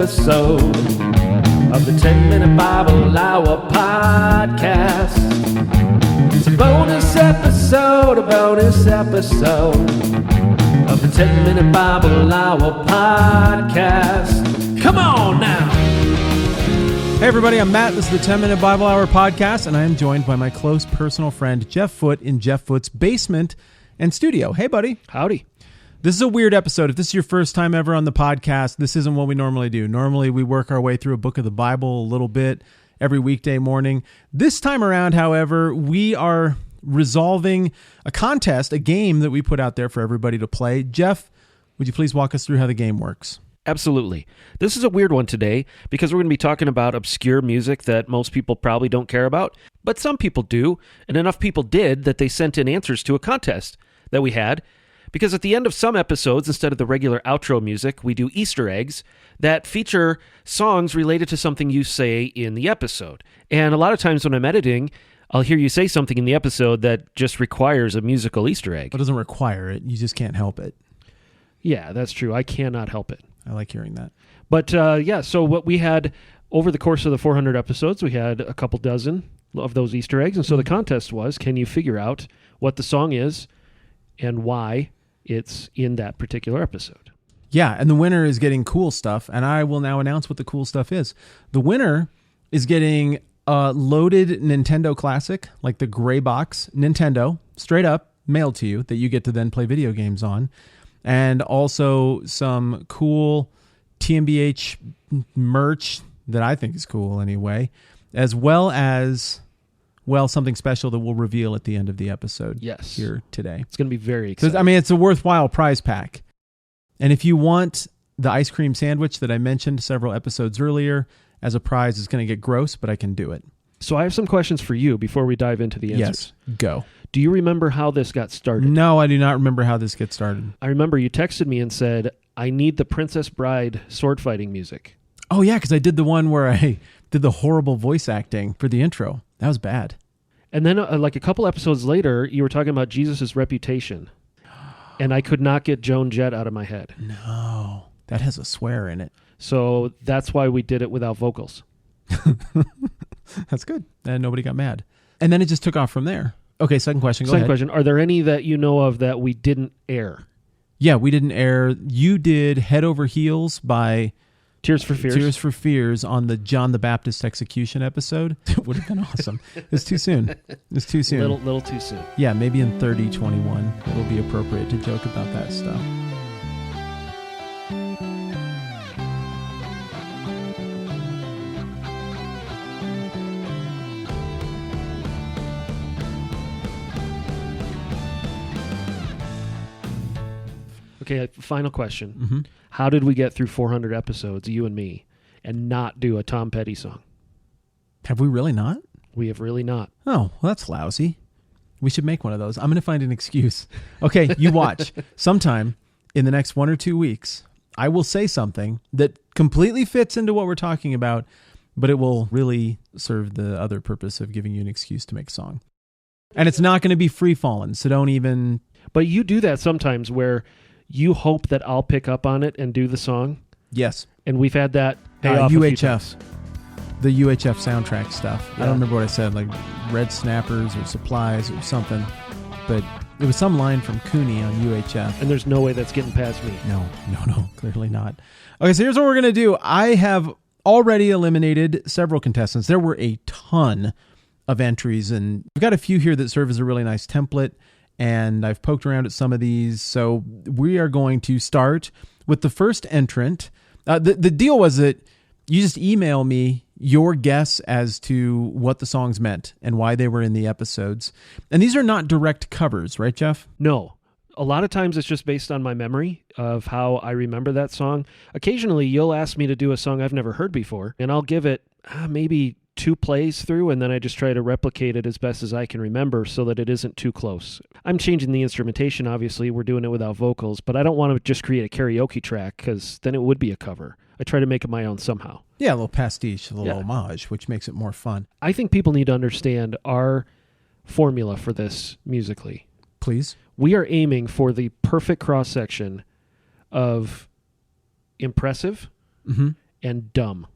episode of the 10-Minute Bible Hour podcast. It's a bonus episode of the 10-Minute Bible Hour podcast. Come on now. Hey everybody, I'm Matt. This is the 10-Minute Bible Hour podcast, and I am joined by my close personal friend, Jeff Foote, in Jeff Foote's basement and studio. Hey buddy. Howdy. This is a weird episode. If this is your first time ever on the podcast, this isn't what we normally do. Normally, we work our way through a book of the Bible a little bit every weekday morning. This time around, however, we are resolving a contest, a game that we put out there for everybody to play. Jeff, would you please walk us through how the game works? Absolutely. This is a weird one today because we're going to be talking about obscure music that most people probably don't care about, but some people do, and enough people did that they sent in answers to a contest that we had. Because at the end of some episodes, instead of the regular outro music, we do Easter eggs that feature songs related to something you say in the episode. And a lot of times when I'm editing, I'll hear you say something in the episode that just requires a musical Easter egg. It doesn't require it. You just can't help it. Yeah, that's true. I cannot help it. I like hearing that. But so what we had over the course of the 400 episodes, we had a couple dozen of those Easter eggs. And so the contest was, can you figure out what the song is and why it's in that particular episode? Yeah, and the winner is getting cool stuff, and I will now announce what the cool stuff is. The winner is getting a loaded Nintendo Classic, like the gray box Nintendo, straight up mailed to you, that you get to then play video games on, and also some cool TMBH merch that I think is cool anyway, as well as, well, something special that we'll reveal at the end of the episode. Yes. Here today. It's going to be very exciting. I mean, it's a worthwhile prize pack. And if you want the ice cream sandwich that I mentioned several episodes earlier as a prize, it's going to get gross, but I can do it. So I have some questions for you before we dive into the answers. Yes, go. Do you remember how this got started? No, I do not remember how this gets started. I remember you texted me and said, I need the Princess Bride sword fighting music. Oh, yeah, because I did the one where I did the horrible voice acting for the intro. That was bad. And then like a couple episodes later, you were talking about Jesus' reputation. And I could not get Joan Jett out of my head. No, that has a swear in it. So that's why we did it without vocals. That's good. And nobody got mad. And then it just took off from there. Okay, second question. Go second ahead. Question. Are there any that you know of that we didn't air? Yeah, we didn't air. You did Head Over Heels by Tears for Fears. Tears for Fears on the John the Baptist execution episode. It would have been awesome. It's too soon. It's too soon. Little too soon. Yeah, maybe in 3021 it'll be appropriate to joke about that stuff. Okay, final question. Mm-hmm. How did we get through 400 episodes, you and me, and not do a Tom Petty song? Have we really not? We have really not. Oh, well, that's lousy. We should make one of those. I'm going to find an excuse. Okay, you watch. Sometime in the next 1 or 2 weeks, I will say something that completely fits into what we're talking about, but it will really serve the other purpose of giving you an excuse to make a song. And it's not going to be free-falling, so don't even... But you do that sometimes where you hope that I'll pick up on it and do the song. Yes. And we've had that pay off a few UHF. times. The UHF soundtrack stuff. Yeah. I don't remember what I said, like Red Snappers or Supplies or something. But it was some line from Cooney on UHF. And there's no way that's getting past me. No, clearly not. Okay, so here's what we're going to do. I have already eliminated several contestants. There were a ton of entries, and we've got a few here that serve as a really nice template. And I've poked around at some of these. So we are going to start with the first entrant. The deal was that you just email me your guess as to what the songs meant and why they were in the episodes. And these are not direct covers, right, Jeff? No. A lot of times it's just based on my memory of how I remember that song. Occasionally you'll ask me to do a song I've never heard before, and I'll give it maybe 2 plays through, and then I just try to replicate it as best as I can remember so that it isn't too close. I'm changing the instrumentation, obviously. We're doing it without vocals, but I don't want to just create a karaoke track because then it would be a cover. I try to make it my own somehow. Yeah, a little pastiche, a little homage, which makes it more fun. I think people need to understand our formula for this musically. Please. We are aiming for the perfect cross-section of impressive and dumb.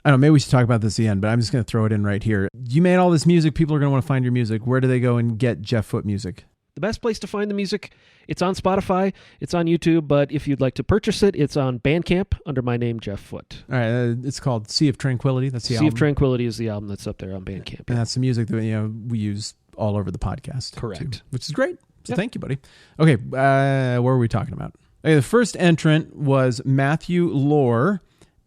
I don't know, maybe we should talk about this at the end, but I'm just going to throw it in right here. You made all this music. People are going to want to find your music. Where do they go and get Jeff Foote music? The best place to find the music, it's on Spotify, it's on YouTube, but if you'd like to purchase it, it's on Bandcamp under my name, Jeff Foote. All right, it's called Sea of Tranquility. That's the album. Sea of Tranquility is the album that's up there on Bandcamp. And that's the music that we use all over the podcast. Correct. Too, which is great. So Thank you, buddy. Okay, what were we talking about? Okay, the first entrant was Matthew Lohr,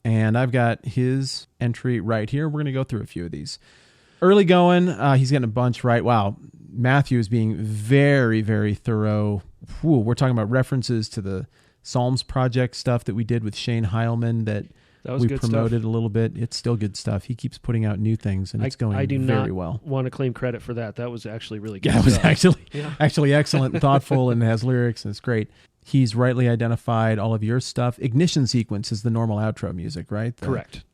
and I've got his entry right here. We're going to go through a few of these. Early going, he's getting a bunch right. Wow, Matthew is being very, very thorough. We're talking about references to the Psalms Project stuff that we did with Shane Heilman that we promoted stuff. A little bit. It's still good stuff. He keeps putting out new things, and it's going very well. I want to claim credit for that. That was actually really good. Yeah, it was stuff. actually excellent and thoughtful, and it has lyrics, and it's great. He's rightly identified all of your stuff. Ignition Sequence is the normal outro music, right? Correct.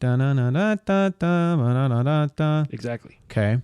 Exactly. Okay.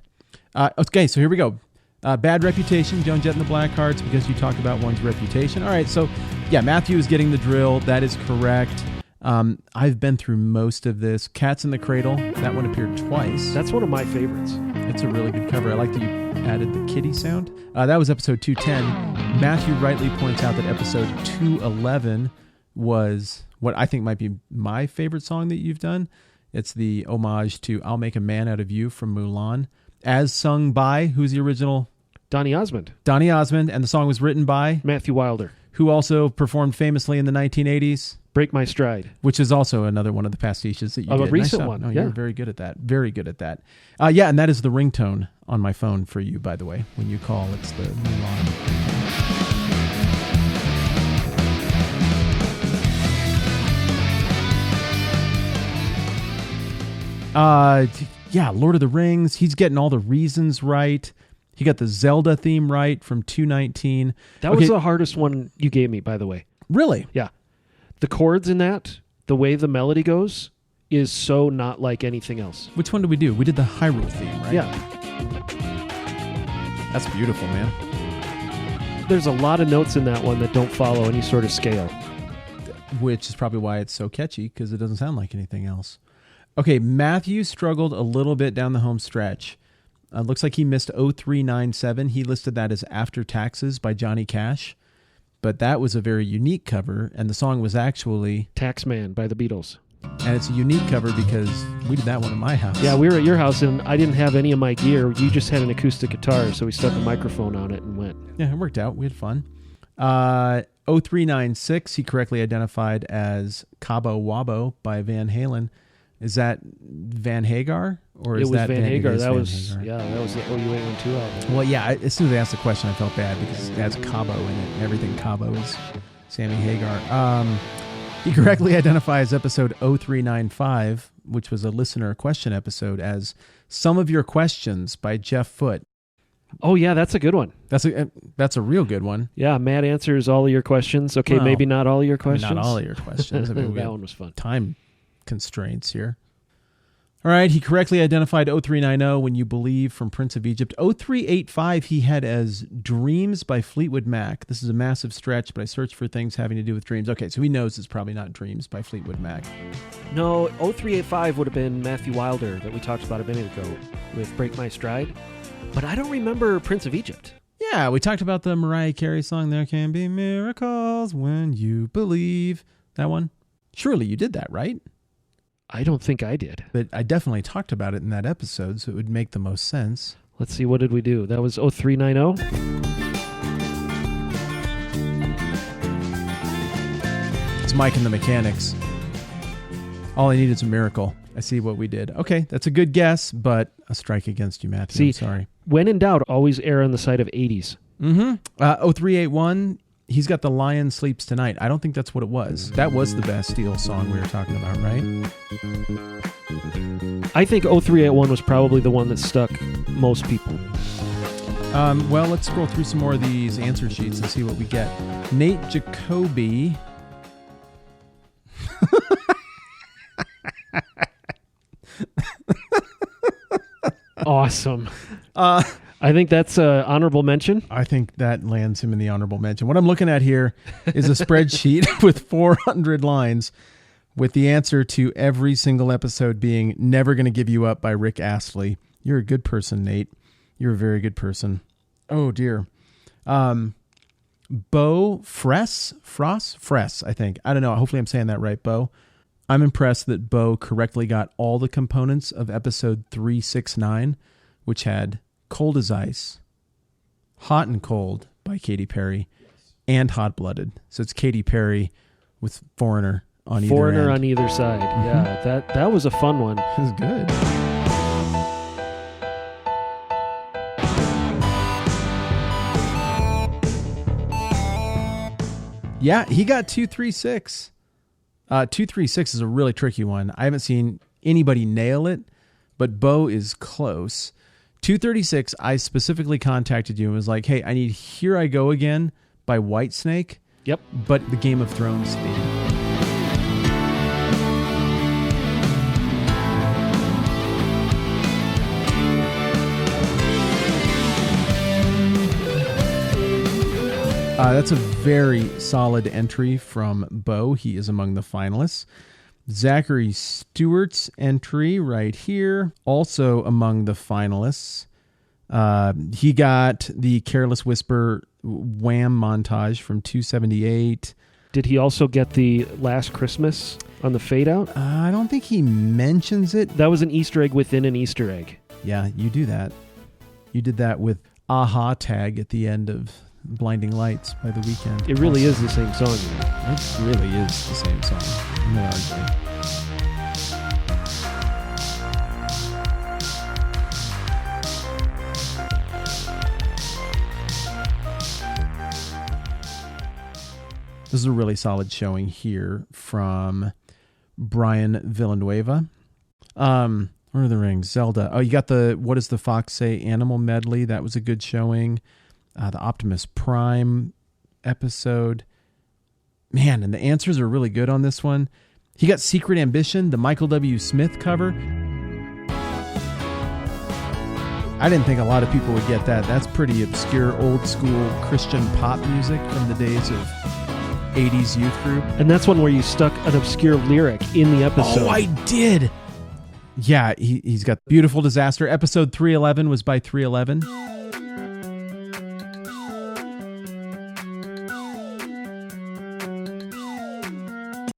Okay, so here we go. Bad Reputation, Joan Jett and the Blackhearts, because you talk about one's reputation. All right, so yeah, Matthew is getting the drill. That is correct. I've been through most of this. Cats in the Cradle, that one appeared twice. That's one of my favorites. It's a really good cover. I like that you added the kitty sound. That was episode 210. Matthew rightly points out that episode 211 was what I think might be my favorite song that you've done. It's the homage to I'll Make a Man Out of You from Mulan, as sung by, who's the original? Donny Osmond. Donny Osmond, and the song was written by? Matthew Wilder. Who also performed famously in the 1980s? Break My Stride. Which is also another one of the pastiches that you did. A recent one. Oh, you're very good at that. Very good at that. Yeah, and that is the ringtone on my phone for you, by the way. When you call, it's the Mulan. Yeah, Lord of the Rings. He's getting all the reasons right. He got the Zelda theme right from 219. That was the hardest one you gave me, by the way. Really? Yeah. The chords in that, the way the melody goes, is so not like anything else. Which one did we do? We did the Hyrule theme, right? Yeah. That's beautiful, man. There's a lot of notes in that one that don't follow any sort of scale. Which is probably why it's so catchy, because it doesn't sound like anything else. Okay, Matthew struggled a little bit down the home stretch. Looks like he missed 0397. He listed that as After Taxes by Johnny Cash. But that was a very unique cover, and the song was actually Taxman by the Beatles. And it's a unique cover because we did that one at my house. Yeah, we were at your house, and I didn't have any of my gear. You just had an acoustic guitar, so we stuck a microphone on it and went. Yeah, it worked out. We had fun. 0396, he correctly identified as Cabo Wabo by Van Halen. Is that Van Hagar? Or is that Van Hagar? That was the OU812 album. Well, yeah, as soon as I asked the question, I felt bad because it has Cabo in it, and everything Cabo is Sammy Hagar. He correctly identifies episode 0395, which was a listener question episode, as Some of Your Questions by Jeff Foote. Oh, yeah, that's a good one. That's a real good one. Yeah, Matt answers all of your questions. Okay, well, maybe not all of your questions. Not all of your questions. That one was fun. Time constraints here. All right, he correctly identified 0390, When You Believe from Prince of Egypt. 0385 he had as Dreams by Fleetwood Mac. This is a massive stretch, but I searched for things having to do with dreams. Okay, so he knows it's probably not Dreams by Fleetwood Mac. No, 0385 would have been Matthew Wilder that we talked about a minute ago with Break My Stride. But I don't remember Prince of Egypt. Yeah, we talked about the Mariah Carey song, There Can Be Miracles When You Believe. That one? Surely you did that, right? I don't think I did. But I definitely talked about it in that episode, so it would make the most sense. Let's see, what did we do? That was 0390? It's Mike and the Mechanics. All I need is a miracle. I see what we did. Okay, that's a good guess, but a strike against you, Matthew. See, I'm sorry. When in doubt, always err on the side of 80s. 0381, he's got The Lion Sleeps Tonight. I don't think that's what it was. That was the Bastille song we were talking about, right? I think 0381 was probably the one that stuck most people. Well, let's scroll through some more of these answer sheets and see what we get. Nate Jacoby. Awesome. I think that's an honorable mention. I think that lands him in the honorable mention. What I'm looking at here is a spreadsheet with 400 lines with the answer to every single episode being Never Gonna Give You Up by Rick Astley. You're a good person, Nate. You're a very good person. Oh, dear. Bo Fress, I think. I don't know. Hopefully I'm saying that right, Bo. I'm impressed that Bo correctly got all the components of episode 369, which had Cold as Ice, Hot and Cold by Katy Perry, and Hot Blooded. So it's Katy Perry with Foreigner on either Foreigner end. on either side. Mm-hmm. Yeah, that was a fun one. It was good. Yeah, he got 236. 236 is a really tricky one. I haven't seen anybody nail it, but Bo is close. 236, I specifically contacted you and was like, hey, I need Here I Go Again by Whitesnake. Yep. But the Game of Thrones theme. That's a very solid entry from Bo. He is among the finalists. Zachary Stewart's entry right here, also among the finalists. He got the Careless Whisper Wham montage from 278. Did he also get the Last Christmas on the fade out? I don't think he mentions it. That was an Easter egg within an Easter egg. Yeah, you do that. You did that with Aha tag at the end of Blinding Lights by The Weeknd. It really is the same song. It really is the same song. No argument. This is a really solid showing here from Brian Villanueva. Lord of the Rings, Zelda. Oh, you got the What Does the Fox Say Animal medley. That was a good showing. The Optimus Prime episode. Man, and the answers are really good on this one. He got Secret Ambition, the Michael W. Smith cover. I didn't think a lot of people would get that. That's pretty obscure, old school Christian pop music from the days of 80s youth group. And that's one where you stuck an obscure lyric in the episode. Oh, I did. Yeah, he's got Beautiful Disaster. Episode 311 was by 311.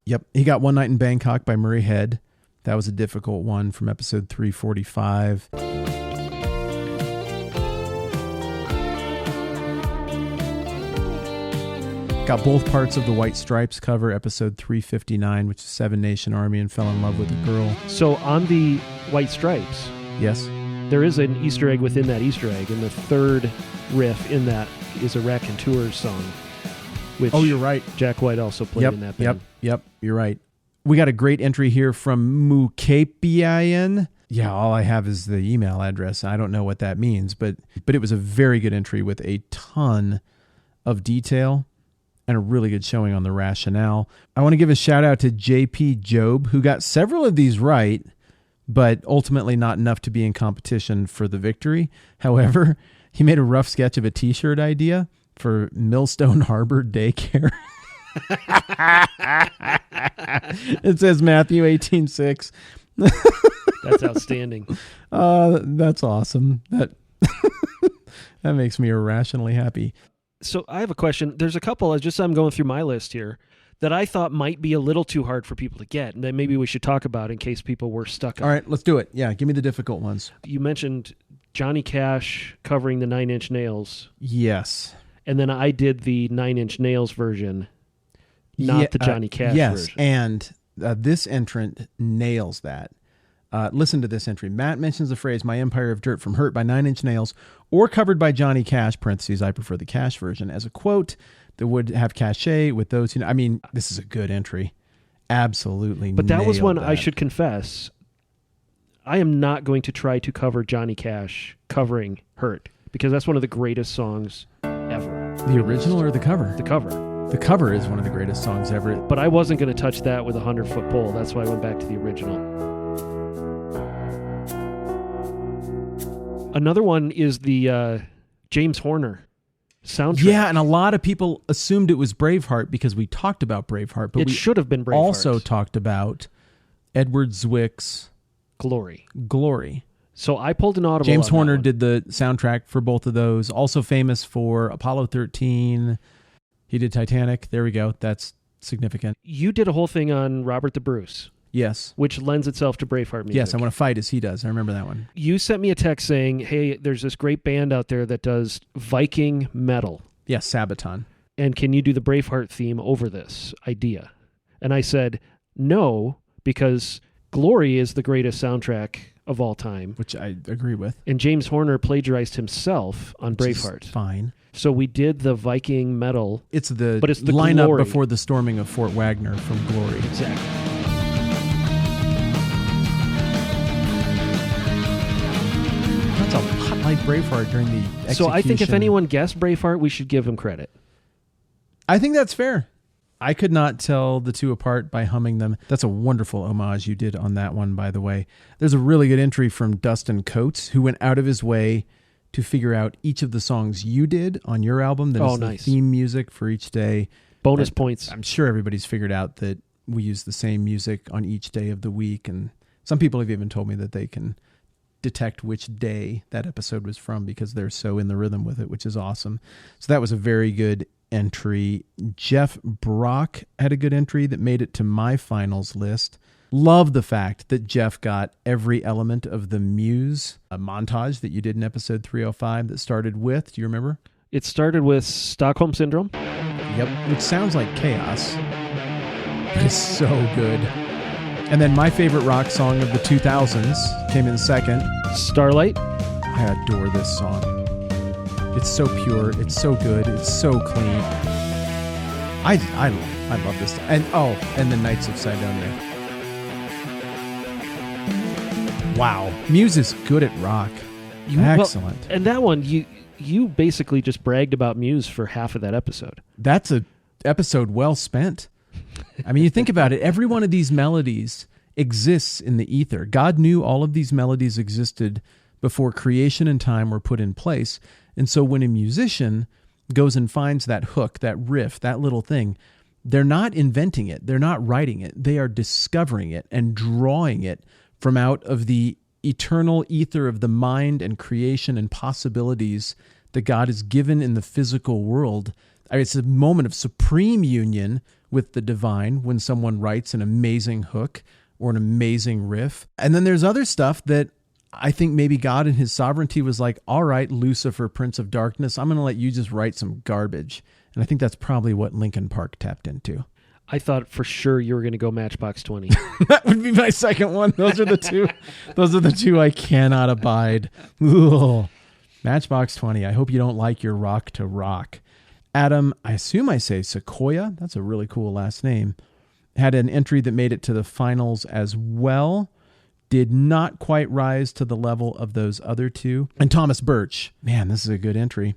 Yep, he got One Night in Bangkok by Murray Head. That was a difficult one from episode 345. Got both parts of the White Stripes cover, episode 359, which is Seven Nation Army and Fell in Love with a Girl. So on the White Stripes, yes, there is an Easter egg within that Easter egg, and the third riff in that is a Raconteurs song. Which oh, you're right. Jack White also played in that band. Yep, you're right. We got a great entry here from Mukapian. Yeah, all I have is the email address. I don't know what that means, but it was a very good entry with a ton of detail and a really good showing on the rationale. I want to give a shout out to JP Job, who got several of these right, but ultimately not enough to be in competition for the victory. However, he made a rough sketch of a t-shirt idea for Millstone Harbor Daycare. It says Matthew 18:6. That's outstanding. That's awesome. That makes me irrationally happy. So I have a question. There's a couple, I'm going through my list here, that I thought might be a little too hard for people to get, and that maybe we should talk about in case people were stuck on. All right, let's do it. Yeah, give me the difficult ones. You mentioned Johnny Cash covering the Nine Inch Nails. Yes. And then I did the Nine Inch Nails version, not the Johnny Cash version. And this entrant nails that. Listen to this entry. Matt mentions the phrase, "My Empire of Dirt" from Hurt by Nine Inch Nails, or covered by Johnny Cash, parentheses, I prefer the Cash version, as a quote that would have cachet with those who know. I mean, this is a good entry. Absolutely. But that was one nailed I that. should confess. I am not going to try to cover Johnny Cash covering Hurt, because that's one of the greatest songs ever. The original or the cover? The cover. The cover is one of the greatest songs ever. But I wasn't going to touch that with a 100-foot pole. That's why I went back to the original. Another one is the James Horner soundtrack. Yeah, and a lot of people assumed it was Braveheart because we talked about Braveheart, but It we should have been Braveheart. also talked about Edward Zwick's Glory. So I pulled an audible. James on that Horner one. did the soundtrack for both of those. Also famous for Apollo 13. He did Titanic. There we go. That's significant. You did a whole thing on Robert the Bruce, Yes. which lends itself to Braveheart music. Yes, I Want to Fight as he does. I remember that one. You sent me a text saying, hey, there's this great band out there that does Viking metal. Yes, Sabaton. And can you do the Braveheart theme over this idea? And I said, no, because Glory is the greatest soundtrack of all time. Which I agree with. And James Horner plagiarized himself on Braveheart. Fine. So we did the Viking metal. It's the But it's the lineup Glory. before the storming of Fort Wagner from Glory. Exactly. That's a lot like Braveheart during the execution. So I think if anyone guessed Braveheart, we should give him credit. I think that's fair. I could not tell the two apart by humming them. That's a wonderful homage you did on that one, by the way. There's a really good entry from Dustin Coates, who went out of his way to figure out each of the songs you did on your album. That is nice. The theme music for each day. Bonus points. I'm sure everybody's figured out that we use the same music on each day of the week. And some people have even told me that they can detect which day that episode was from because they're so in the rhythm with it, which is awesome. So that was a very good entry. Jeff Brock had a good entry that made it to my finals list. Love the fact that Jeff got every element of the Muse montage that you did in episode 305 that started with, do you remember? It started with Stockholm Syndrome. Yep, which sounds like chaos, but it's so good. And then my favorite rock song of the 2000s came in second. Starlight. I adore this song. It's so pure. It's so good. It's so clean. I love this. And the Knights of Sidonia. Wow, Muse is good at rock. Excellent. Well, and that one, you basically just bragged about Muse for half of that episode. That's a episode well spent. I mean, you think about it. Every one of these melodies exists in the ether. God knew all of these melodies existed before creation and time were put in place. And so when a musician goes and finds that hook, that riff, that little thing, they're not inventing it. They're not writing it. They are discovering it and drawing it from out of the eternal ether of the mind and creation and possibilities that God has given in the physical world. It's a moment of supreme union with the divine when someone writes an amazing hook or an amazing riff. And then there's other stuff that I think maybe God in his sovereignty was like, all right, Lucifer, Prince of Darkness, I'm going to let you just write some garbage. And I think that's probably what Linkin Park tapped into. I thought for sure you were going to go Matchbox 20. That would be my second one. Those are the two. Those are the two I cannot abide. Ugh. Matchbox 20. I hope you don't like your rock to rock. Adam, I assume I say Sequoia. That's a really cool last name. Had an entry that made it to the finals as well. Did not quite rise to the level of those other two. And Thomas Birch. Man, this is a good entry.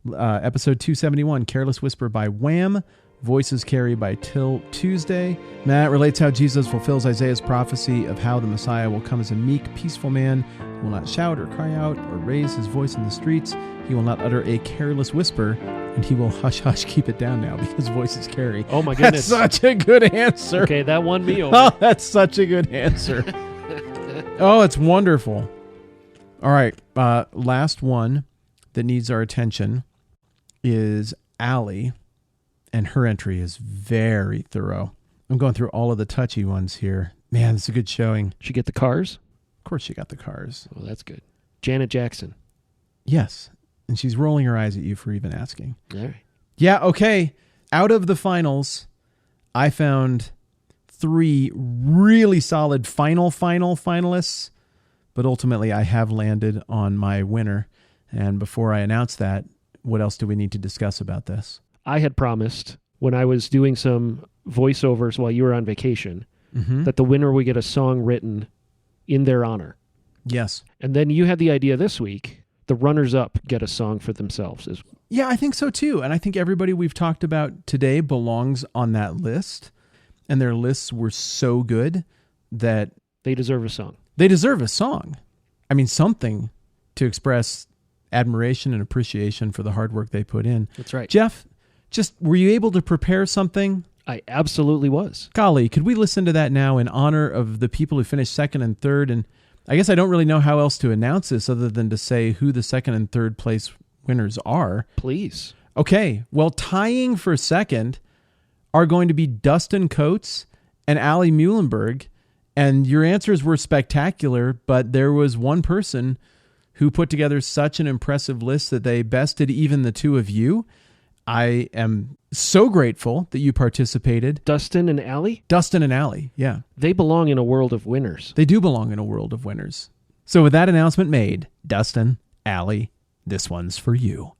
Episode 271, Careless Whisper by Wham. Voices Carry by Till Tuesday. Matt relates how Jesus fulfills Isaiah's prophecy of how the Messiah will come as a meek, peaceful man who will not shout or cry out or raise his voice in the streets. He will not utter a careless whisper, and he will hush hush keep it down now because voices carry. Oh my goodness. That's such a good answer. Okay, that won me over. Oh, that's such a good answer. Oh, it's wonderful. All right, last one that needs our attention is Allie. And her entry is very thorough. I'm going through all of the touchy ones here. Man, it's a good showing. She get the Cars? Of course she got the Cars. Oh, that's good. Janet Jackson. Yes. And she's rolling her eyes at you for even asking. All right. Yeah, okay. Out of the finals, I found 3 really solid finalists. But ultimately, I have landed on my winner. And before I announce that, what else do we need to discuss about this? I had promised when I was doing some voiceovers while you were on vacation that the winner would get a song written in their honor. Yes. And then you had the idea this week, the runners-up get a song for themselves. Yeah, I think so too. And I think everybody we've talked about today belongs on that list. And their lists were so good that They deserve a song. they deserve a song. I mean, something to express admiration and appreciation for the hard work they put in. That's right. Jeff, were you able to prepare something? I absolutely was. Golly, could we listen to that now in honor of the people who finished second and third? And I guess I don't really know how else to announce this other than to say who the second and third place winners are. Please. Okay, well, tying for second are going to be Dustin Coates and Allie Muhlenberg. And your answers were spectacular, but there was one person who put together such an impressive list that they bested even the two of you. I am so grateful that you participated. Dustin and Allie? Dustin and Allie, yeah. They belong in a world of winners. They do belong in a world of winners. So with that announcement made, Dustin, Allie, this one's for you.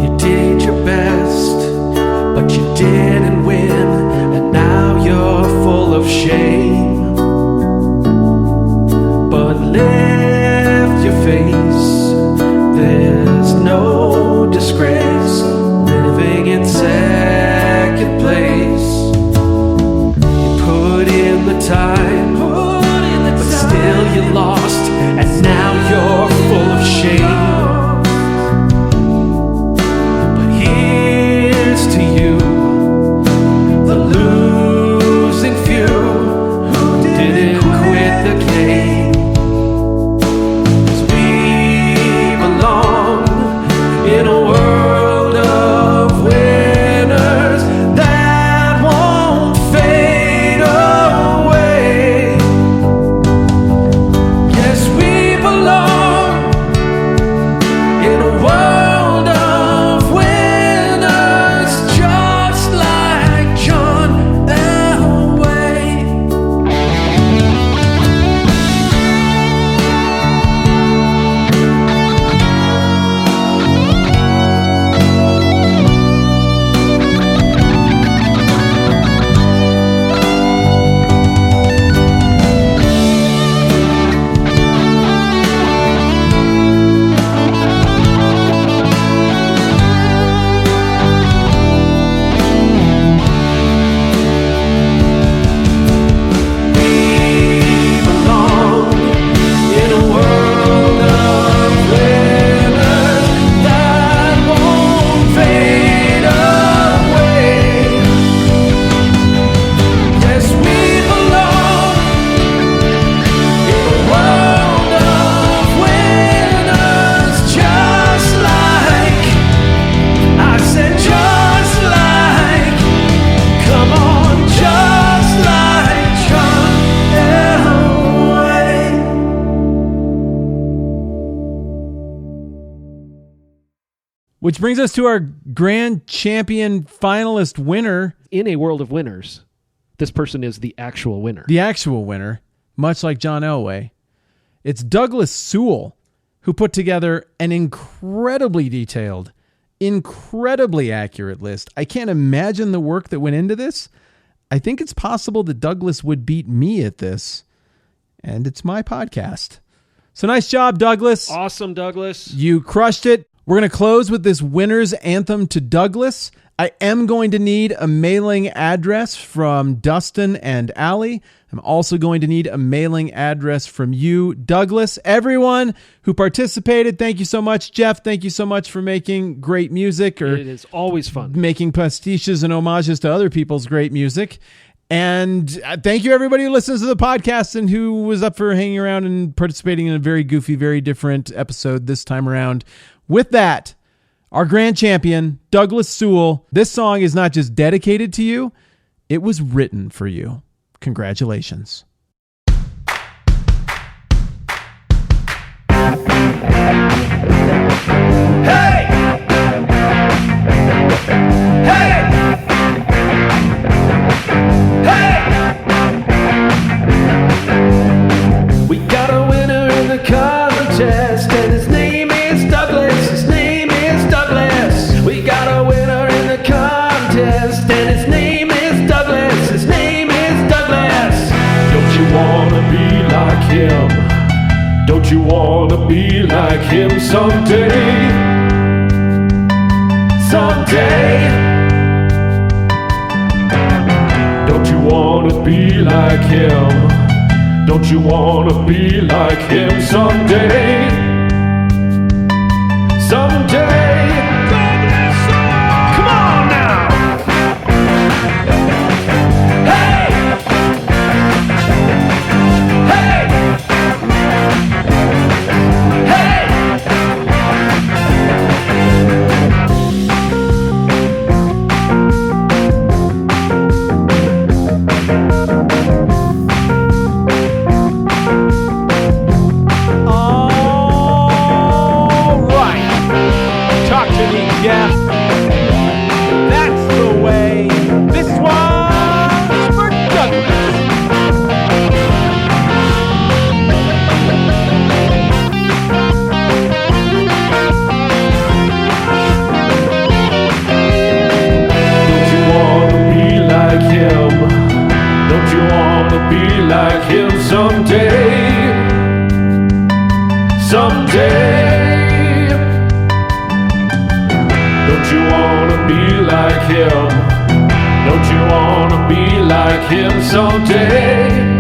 You did your best, but you didn't win, and now you're full of shame. But lift your face, there's no disgrace living in second place. You put in the time, but still you lost, and now you're full of shame. But here's to you, the losing few who didn't quit the game. In a world of winners that won't fade away. Yes, we belong in a world of winners, just like John Elway. Which brings us to our grand champion finalist winner. In a world of winners, this person is the actual winner. The actual winner, much like John Elway. It's Douglas Sewell, who put together an incredibly detailed, incredibly accurate list. I can't imagine the work that went into this. I think it's possible that Douglas would beat me at this, and it's my podcast. So nice job, Douglas. Awesome, Douglas. You crushed it. We're going to close with this winner's anthem to Douglas. I am going to need a mailing address from Dustin and Allie. I'm also going to need a mailing address from you, Douglas. Everyone who participated, thank you so much. Jeff, thank you so much for making great music. Or it is always fun. Making pastiches and homages to other people's great music. And thank you, everybody who listens to the podcast and who was up for hanging around and participating in a very goofy, very different episode this time around. With that, our grand champion, Douglas Sewell, this song is not just dedicated to you, it was written for you. Congratulations. Hey! Hey! Hey! We got a winner in the contest, and his name is Douglas. His name is Douglas. We got a winner in the contest, and his name is Douglas. His name is Douglas. Don't you wanna be like him? Don't you wanna be like him someday? Someday. Don't you wanna wanna be like him? Don't you wanna be like him someday? Someday. Come on now. Hey! Hey! Hey! Yeah, that's the way. This one's for Douglas. Don't you wanna be like him? Don't you wanna be like him someday? Someday. Don't you wanna be like him? Don't you wanna be like him someday?